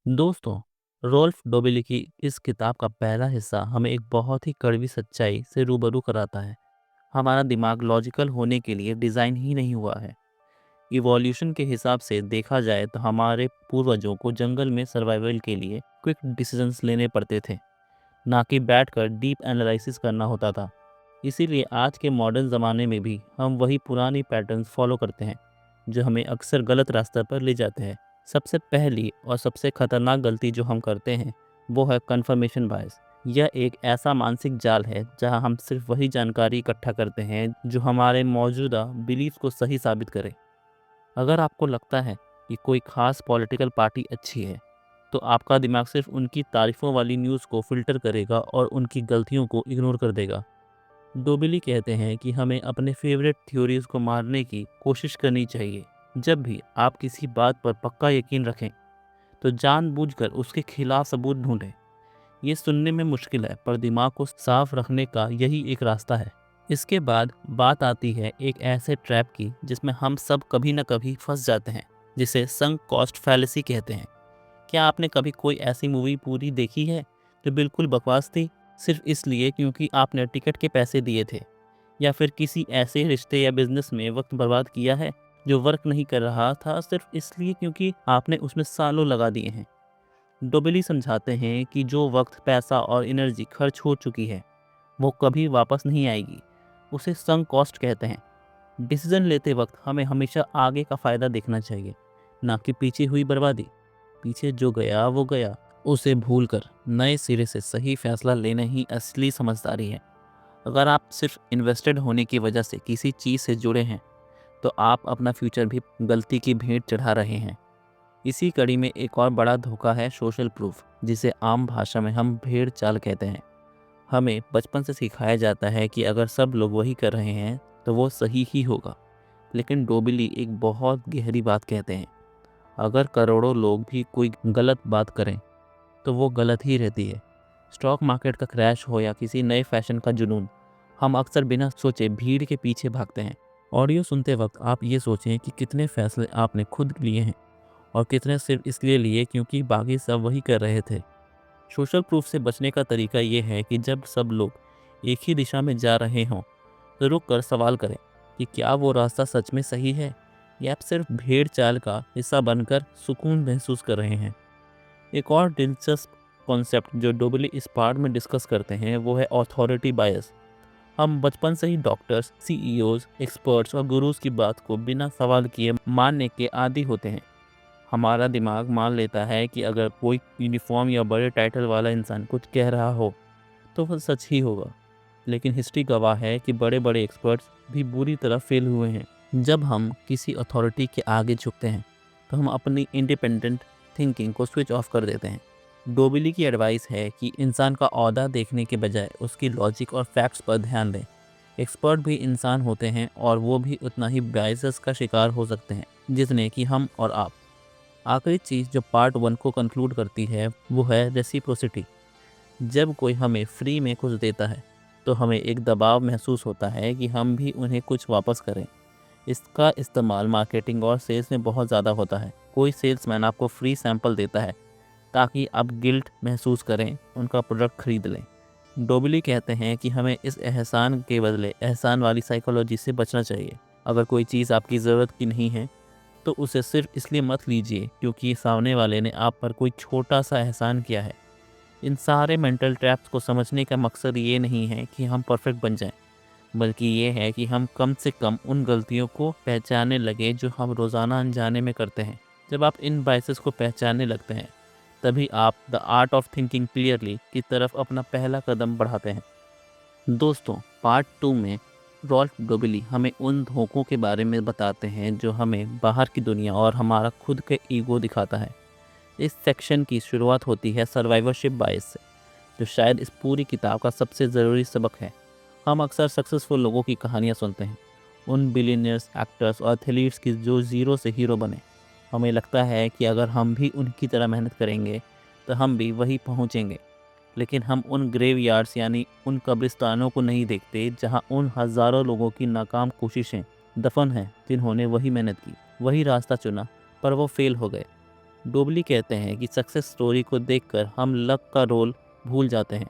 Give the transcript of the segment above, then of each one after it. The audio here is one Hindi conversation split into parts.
दोस्तों, रोल्फ डोबिली की इस किताब का पहला हिस्सा हमें एक बहुत ही कड़वी सच्चाई से रूबरू कराता है। हमारा दिमाग लॉजिकल होने के लिए डिज़ाइन ही नहीं हुआ है। इवोल्यूशन के हिसाब से देखा जाए तो हमारे पूर्वजों को जंगल में सर्वाइवल के लिए क्विक डिसीजंस लेने पड़ते थे, ना कि बैठकर डीप एनालिसिस करना होता था। इसीलिए आज के मॉडर्न ज़माने में भी हम वही पुरानी पैटर्न्स फॉलो करते हैं, जो हमें अक्सर गलत रास्ते पर ले जाते हैं। सबसे पहली और सबसे खतरनाक गलती जो हम करते हैं वो है कन्फर्मेशन बायस। यह एक ऐसा मानसिक जाल है जहां हम सिर्फ वही जानकारी इकट्ठा करते हैं जो हमारे मौजूदा बिलीफ को सही साबित करे। अगर आपको लगता है कि कोई खास पॉलिटिकल पार्टी अच्छी है, तो आपका दिमाग सिर्फ उनकी तारीफों वाली न्यूज़ को फिल्टर करेगा और उनकी गलतियों को इग्नोर कर देगा। डोबिली कहते हैं कि हमें अपने फेवरेट थ्योरीज को मारने की कोशिश करनी चाहिए। जब भी आप किसी बात पर पक्का यकीन रखें, तो जानबूझकर उसके खिलाफ सबूत ढूंढें। ये सुनने में मुश्किल है, पर दिमाग को साफ रखने का यही एक रास्ता है। इसके बाद बात आती है एक ऐसे ट्रैप की जिसमें हम सब कभी न कभी फंस जाते हैं, जिसे संक कॉस्ट फैलेसी कहते हैं। क्या आपने कभी कोई ऐसी मूवी पूरी देखी है जो बिल्कुल बकवास थी, सिर्फ इसलिए क्योंकि आपने टिकट के पैसे दिए थे? या फिर किसी ऐसे रिश्ते या बिजनेस में वक्त बर्बाद किया है जो वर्क नहीं कर रहा था, सिर्फ इसलिए क्योंकि आपने उसमें सालों लगा दिए हैं? डोबिली समझाते हैं कि जो वक्त, पैसा और एनर्जी खर्च हो चुकी है, वो कभी वापस नहीं आएगी। उसे संक कॉस्ट कहते हैं। डिसीजन लेते वक्त हमें हमेशा आगे का फ़ायदा देखना चाहिए, ना कि पीछे हुई बर्बादी। पीछे जो गया वो गया, उसे भूलकर नए सिरे से सही फैसला लेना ही असली समझदारी है। अगर आप सिर्फ इन्वेस्टेड होने की वजह से किसी चीज़ से जुड़े हैं, तो आप अपना फ्यूचर भी गलती की भेंट चढ़ा रहे हैं। इसी कड़ी में एक और बड़ा धोखा है सोशल प्रूफ, जिसे आम भाषा में हम भेड़ चाल कहते हैं। हमें बचपन से सिखाया जाता है कि अगर सब लोग वही कर रहे हैं तो वो सही ही होगा। लेकिन डोबिली एक बहुत गहरी बात कहते हैं। अगर करोड़ों लोग भी कोई गलत बात करें, तो वो गलत ही रहती है। स्टॉक मार्केट का क्रैश हो या किसी नए फैशन का जुनून, हम अक्सर बिना सोचे भीड़ के पीछे भागते हैं। ऑडियो सुनते वक्त आप ये सोचें कि कितने फैसले आपने खुद लिए हैं और कितने सिर्फ इसलिए लिए क्योंकि बाकी सब वही कर रहे थे। सोशल प्रूफ से बचने का तरीका ये है कि जब सब लोग एक ही दिशा में जा रहे हों, तो रुक कर सवाल करें कि क्या वो रास्ता सच में सही है, या आप सिर्फ भेड़ चाल का हिस्सा बनकर सुकून महसूस कर रहे हैं। एक और दिलचस्प कॉन्सेप्ट जो डोबली इस पार्ट में डिस्कस करते हैं वो है अथॉरिटी बायस। हम बचपन से ही डॉक्टर्स, सीईओज, एक्सपर्ट्स और गुरुज की बात को बिना सवाल किए मानने के आदी होते हैं। हमारा दिमाग मान लेता है कि अगर कोई यूनिफॉर्म या बड़े टाइटल वाला इंसान कुछ कह रहा हो, तो वह सच ही होगा। लेकिन हिस्ट्री गवाह है कि बड़े बड़े एक्सपर्ट्स भी बुरी तरह फेल हुए हैं। जब हम किसी अथॉरिटी के आगे झुकते हैं, तो हम अपनी इंडिपेंडेंट थिंकिंग को स्विच ऑफ कर देते हैं। डोबिली की एडवाइस है कि इंसान का ओहदा देखने के बजाय उसकी लॉजिक और फैक्ट्स पर ध्यान दें। एक्सपर्ट भी इंसान होते हैं और वो भी उतना ही बायसेस का शिकार हो सकते हैं जितने कि हम और आप। आखिरी चीज़ जो पार्ट 1 को कंक्लूड करती है वो है रेसिप्रोसिटी। जब कोई हमें फ्री में कुछ देता है, तो हमें एक दबाव महसूस होता है कि हम भी उन्हें कुछ वापस करें। इसका इस्तेमाल मार्केटिंग और सेल्स में बहुत ज़्यादा होता है। कोई सेल्समैन आपको फ्री सैंपल देता है ताकि आप गिल्ट महसूस करें, उनका प्रोडक्ट खरीद लें। डोबिली कहते हैं कि हमें इस एहसान के बदले एहसान वाली साइकोलॉजी से बचना चाहिए। अगर कोई चीज़ आपकी ज़रूरत की नहीं है, तो उसे सिर्फ इसलिए मत लीजिए क्योंकि सामने वाले ने आप पर कोई छोटा सा एहसान किया है। इन सारे मेंटल ट्रैप्स को समझने का मकसद ये नहीं है कि हम परफेक्ट बन जाएं, बल्कि ये है कि हम कम से कम उन गलतियों को पहचानने लगे जो हम रोज़ाना अनजाने में करते हैं। जब आप इन बाइसेस को पहचानने लगते हैं, तभी आप the art of thinking clearly की तरफ अपना पहला कदम बढ़ाते हैं। दोस्तों, पार्ट 2 में रॉल्फ डोबिली हमें उन धोखों के बारे में बताते हैं जो हमें बाहर की दुनिया और हमारा खुद के ईगो दिखाता है। इस सेक्शन की शुरुआत होती है सर्वाइवरशिप बायस से, जो शायद इस पूरी किताब का सबसे ज़रूरी सबक है। हम अक्सर सक्सेसफुल लोगों की कहानियाँ सुनते हैं, उन बिलियनियर्स, एक्टर्स और एथलीट्स की जो ज़ीरो से हीरो बने। हमें लगता है कि अगर हम भी उनकी तरह मेहनत करेंगे, तो हम भी वहीं पहुँचेंगे। लेकिन हम उन ग्रेव यार्ड्स यानी उन कब्रिस्तानों को नहीं देखते जहाँ उन हज़ारों लोगों की नाकाम कोशिशें दफन हैं, जिन्होंने वही मेहनत की, वही रास्ता चुना, पर वो फेल हो गए। डोबली कहते हैं कि सक्सेस स्टोरी को देखकर हम लक का रोल भूल जाते हैं।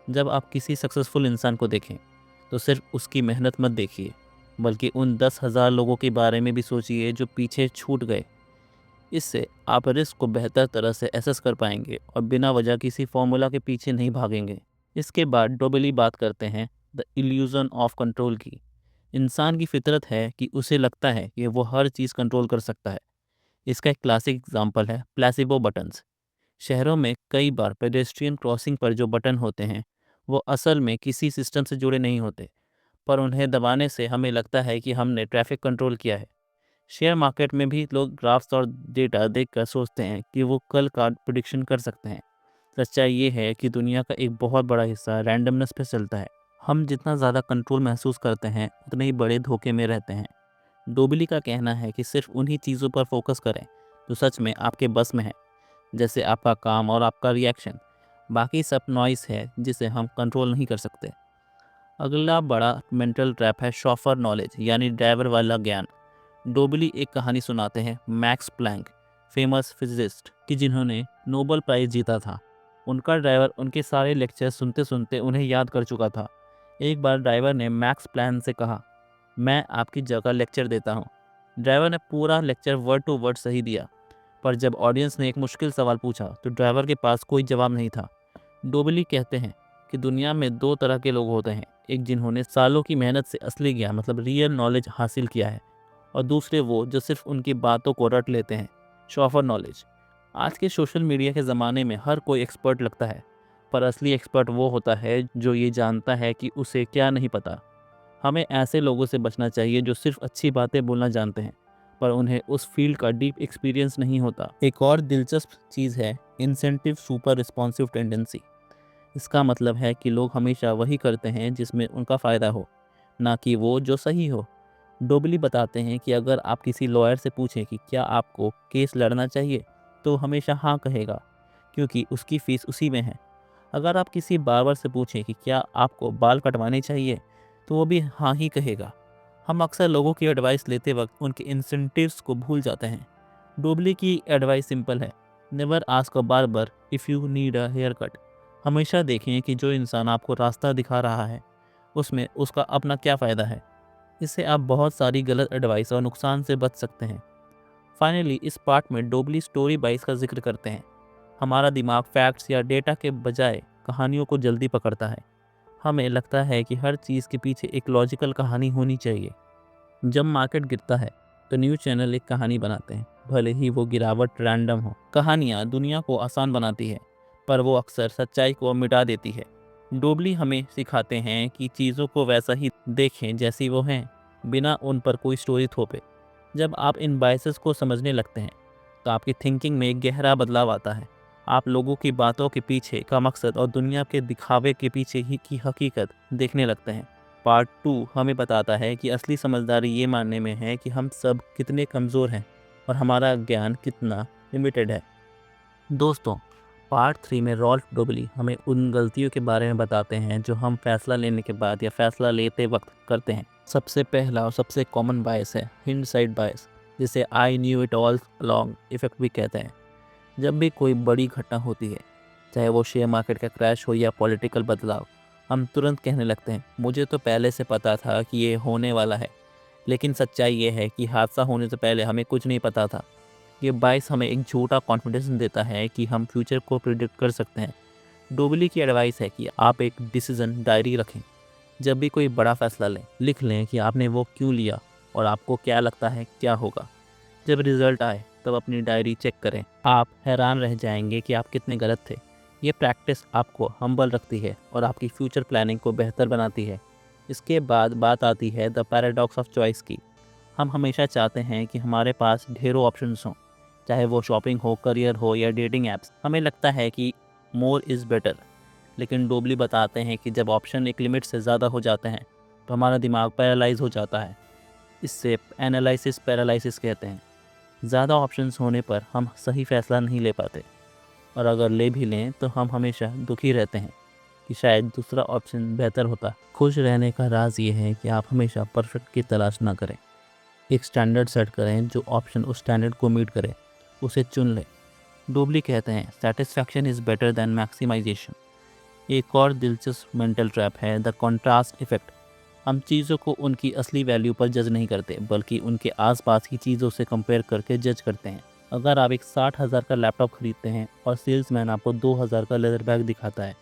जब आप किसी सक्सेसफुल इंसान को देखें तो सिर्फ उसकी मेहनत मत देखिए, बल्कि उन 10,000 लोगों के बारे में भी सोचिए जो पीछे छूट गए। इससे आप रिस्क को बेहतर तरह से एसेस कर पाएंगे और बिना वजह किसी फॉर्मूला के पीछे नहीं भागेंगे। इसके बाद डोबली बात करते हैं द इल्यूजन ऑफ कंट्रोल की। इंसान की फितरत है कि उसे लगता है कि वो हर चीज़ कंट्रोल कर सकता है। इसका एक क्लासिक एग्जाम्पल है प्लेसिबो बटन्स। शहरों में कई बार पेडेस्ट्रियन क्रॉसिंग पर जो बटन होते हैं वो असल में किसी सिस्टम से जुड़े नहीं होते, पर उन्हें दबाने से हमें लगता है कि हमने ट्रैफिक कंट्रोल किया है। शेयर मार्केट में भी लोग ग्राफ्स और डेटा देखकर सोचते हैं कि वो कल का प्रिडिक्शन कर सकते हैं। सच्चाई ये है कि दुनिया का एक बहुत बड़ा हिस्सा रैंडमनेस पे चलता है। हम जितना ज़्यादा कंट्रोल महसूस करते हैं उतने ही बड़े धोखे में रहते हैं। डोबली का कहना है कि सिर्फ उन्हीं चीज़ों पर फोकस करें जो सच में आपके बस में है, जैसे आपका काम और आपका रिएक्शन। बाकी सब नॉइस है जिसे हम कंट्रोल नहीं कर सकते। अगला बड़ा मेंटल ट्रैप है शॉफर नॉलेज, यानी ड्राइवर वाला ज्ञान। डोबली एक कहानी सुनाते हैं मैक्स प्लैंक, फेमस फिजिसिस्ट की जिन्होंने नोबेल प्राइज़ जीता था। उनका ड्राइवर उनके सारे लेक्चर सुनते सुनते उन्हें याद कर चुका था। एक बार ड्राइवर ने मैक्स प्लैंक से कहा, मैं आपकी जगह लेक्चर देता हूँ। ड्राइवर ने पूरा लेक्चर वर्ड टू वर्ड सही दिया, पर जब ऑडियंस ने एक मुश्किल सवाल पूछा तो ड्राइवर के पास कोई जवाब नहीं था। डोबली कहते हैं कि दुनिया में दो तरह के लोग होते हैं, एक जिन्होंने सालों की मेहनत से असली ज्ञान मतलब रियल नॉलेज हासिल किया है, और दूसरे वो जो सिर्फ उनकी बातों को रट लेते हैं, शॉफर नॉलेज। आज के सोशल मीडिया के ज़माने में हर कोई एक्सपर्ट लगता है, पर असली एक्सपर्ट वो होता है जो ये जानता है कि उसे क्या नहीं पता। हमें ऐसे लोगों से बचना चाहिए जो सिर्फ अच्छी बातें बोलना जानते हैं, पर उन्हें उस फील्ड का डीप एक्सपीरियंस नहीं होता। एक और दिलचस्प चीज़ है इंसेंटिव सुपर रिस्पॉन्सिव टेंडेंसी। इसका मतलब है कि लोग हमेशा वही करते हैं जिसमें उनका फ़ायदा हो, ना कि वो जो सही हो। डोबली बताते हैं कि अगर आप किसी लॉयर से पूछें कि क्या आपको केस लड़ना चाहिए, तो हमेशा हाँ कहेगा, क्योंकि उसकी फ़ीस उसी में है। अगर आप किसी बार्बर से पूछें कि क्या आपको बाल कटवाने चाहिए, तो वो भी हाँ ही कहेगा। हम अक्सर लोगों की एडवाइस लेते वक्त उनके इंसेंटिव्स को भूल जाते हैं। डोबली की एडवाइस सिंपल है, never ask a barber if you need a haircut. हमेशा देखें कि जो इंसान आपको रास्ता दिखा रहा है उसमें उसका अपना क्या फ़ायदा है। इससे आप बहुत सारी गलत एडवाइस और नुकसान से बच सकते हैं। फाइनली इस पार्ट में डोबली स्टोरी बाइस का जिक्र करते हैं। हमारा दिमाग फैक्ट्स या डेटा के बजाय कहानियों को जल्दी पकड़ता है। हमें लगता है कि हर चीज़ के पीछे एक लॉजिकल कहानी होनी चाहिए। जब मार्केट गिरता है तो न्यूज़ चैनल एक कहानी बनाते हैं, भले ही वो गिरावट रैंडम हो। कहानियाँ दुनिया को आसान बनाती है, पर वो अक्सर सच्चाई को मिटा देती है। डोबली हमें सिखाते हैं कि चीज़ों को वैसा ही देखें जैसी वो हैं, बिना उन पर कोई स्टोरी थोपे। जब आप इन बायसेस को समझने लगते हैं तो आपकी थिंकिंग में एक गहरा बदलाव आता है। आप लोगों की बातों के पीछे का मकसद और दुनिया के दिखावे के पीछे ही की हकीकत देखने लगते हैं। पार्ट 2 हमें बताता है कि असली समझदारी ये मानने में है कि हम सब कितने कमज़ोर हैं और हमारा ज्ञान कितना लिमिटेड है। दोस्तों, पार्ट 3 में रॉल्फ डोबली हमें उन गलतियों के बारे में बताते हैं जो हम फैसला लेने के बाद या फैसला लेते वक्त करते हैं। सबसे पहला और सबसे कॉमन बायस है हिंडसाइट बायस, जिसे I knew it all along effect भी कहते हैं। जब भी कोई बड़ी घटना होती है, चाहे वो शेयर मार्केट का क्रैश हो या पॉलिटिकल बदलाव, हम तुरंत कहने लगते हैं, मुझे तो पहले से पता था कि ये होने वाला है। लेकिन सच्चाई ये है कि हादसा होने से पहले हमें कुछ नहीं पता था। ये बायस हमें एक झूठा कॉन्फिडेंस देता है कि हम फ्यूचर को प्रिडिक्ट कर सकते हैं। डोबली की एडवाइस है कि आप एक डिसीजन डायरी रखें। जब भी कोई बड़ा फैसला लें, लिख लें कि आपने वो क्यों लिया और आपको क्या लगता है क्या होगा। जब रिजल्ट आए तब अपनी डायरी चेक करें। आप हैरान रह जाएंगे कि आप कितने गलत थे। ये प्रैक्टिस आपको हम्बल रखती है और आपकी फ्यूचर प्लानिंग को बेहतर बनाती है। इसके बाद बात आती है द पैराडॉक्स ऑफ चॉइस की। हम हमेशा चाहते हैं कि हमारे पास ढेरों ऑप्शंस हों, चाहे वो शॉपिंग हो, करियर हो या डेटिंग ऐप्स। हमें लगता है कि मोर इज़ बेटर। लेकिन डोबली बताते हैं कि जब ऑप्शन एक लिमिट से ज़्यादा हो जाते हैं तो हमारा दिमाग पैरालाइज हो जाता है। इससे एनालिसिस पैरालिसिस कहते हैं। ज़्यादा ऑप्शंस होने पर हम सही फैसला नहीं ले पाते, और अगर ले भी लें तो हम हमेशा दुखी रहते हैं कि शायद दूसरा ऑप्शन बेहतर होता। खुश रहने का राज ये है कि आप हमेशा परफेक्ट की तलाश ना करें। एक स्टैंडर्ड सेट करें, जो ऑप्शन उस स्टैंडर्ड को मीट करे उसे चुन लें। डोबली कहते हैं satisfaction is better than maximisation. एक और दिलचस्प मेंटल ट्रैप है द कॉन्ट्रास्ट इफेक्ट। हम चीज़ों को उनकी असली वैल्यू पर जज नहीं करते, बल्कि उनके आसपास की चीज़ों से कंपेयर करके जज करते हैं। अगर आप एक 60,000 का लैपटॉप खरीदते हैं और सेल्समैन आपको 2,000 का लेदर बैग दिखाता है,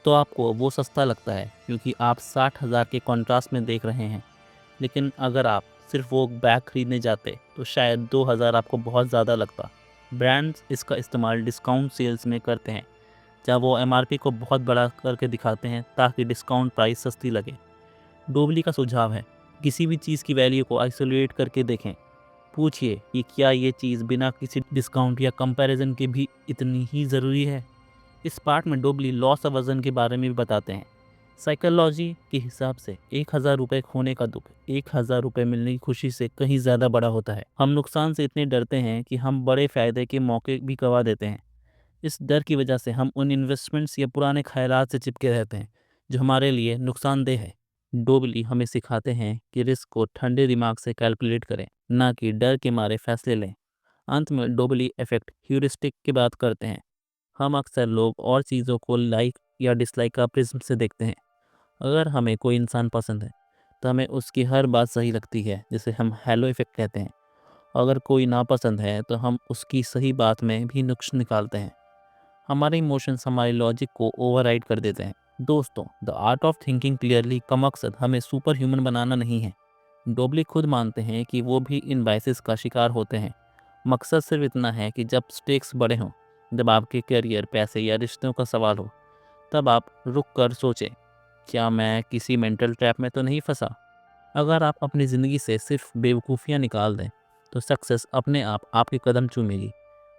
तो आपको वो सस्ता लगता है क्योंकि आप 60,000 के कॉन्ट्रास्ट में देख रहे हैं। लेकिन अगर आप सिर्फ वो बैग खरीदने जाते तो शायद 2,000 आपको बहुत ज़्यादा लगता। ब्रांड्स इसका इस्तेमाल डिस्काउंट सेल्स में करते हैं, जहाँ वो एमआरपी को बहुत बड़ा करके दिखाते हैं ताकि डिस्काउंट प्राइस सस्ती लगे। डोबली का सुझाव है किसी भी चीज़ की वैल्यू को आइसोलेट करके देखें। पूछिए कि क्या ये चीज़ बिना किसी डिस्काउंट या कंपैरिजन के भी इतनी ही ज़रूरी है। इस पार्ट में डोबली लॉस ऑफ वजन के बारे में भी बताते हैं। साइकोलॉजी के हिसाब से 1,000 रुपये खोने का दुख 1,000 रुपये मिलने की खुशी से कहीं ज़्यादा बड़ा होता है। हम नुकसान से इतने डरते हैं कि हम बड़े फ़ायदे के मौके भी गंवा देते हैं। इस डर की वजह से हम उन इन्वेस्टमेंट्स या पुराने ख्यालात से चिपके रहते हैं जो हमारे लिए नुकसानदेह है। डोबली हमें सिखाते हैं कि रिस्क को ठंडे दिमाग से कैलकुलेट करें, ना कि डर के मारे फैसले लें। अंत में डोबली इफेक्ट ह्यूरिस्टिक की बात करते हैं। हम अक्सर लोग और चीज़ों को लाइक या डिसलाइक का प्रिज्म से देखते हैं। अगर हमें कोई इंसान पसंद है तो हमें उसकी हर बात सही लगती है, जिसे हम हेलो इफेक्ट कहते हैं। अगर कोई नापसंद है तो हम उसकी सही बात में भी नुक्स निकालते हैं। हमारे इमोशंस हमारे लॉजिक को ओवरराइड कर देते हैं। दोस्तों, the art of thinking clearly का मकसद हमें सुपर ह्यूमन बनाना नहीं है। डोबली खुद मानते हैं कि वो भी इन बायसेस का शिकार होते हैं। मकसद सिर्फ इतना है कि जब स्टेक्स बड़े हों, जब आपके करियर, पैसे या रिश्तों का सवाल हो, तब आप रुक कर सोचें, क्या मैं किसी मेंटल ट्रैप में तो नहीं फंसा। अगर आप अपनी ज़िंदगी से सिर्फ बेवकूफ़ियाँ निकाल दें तो सक्सेस अपने आप आपके कदम चूमेगी।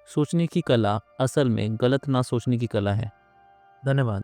सोचने की कला असल में गलत ना सोचने की कला है। धन्यवाद।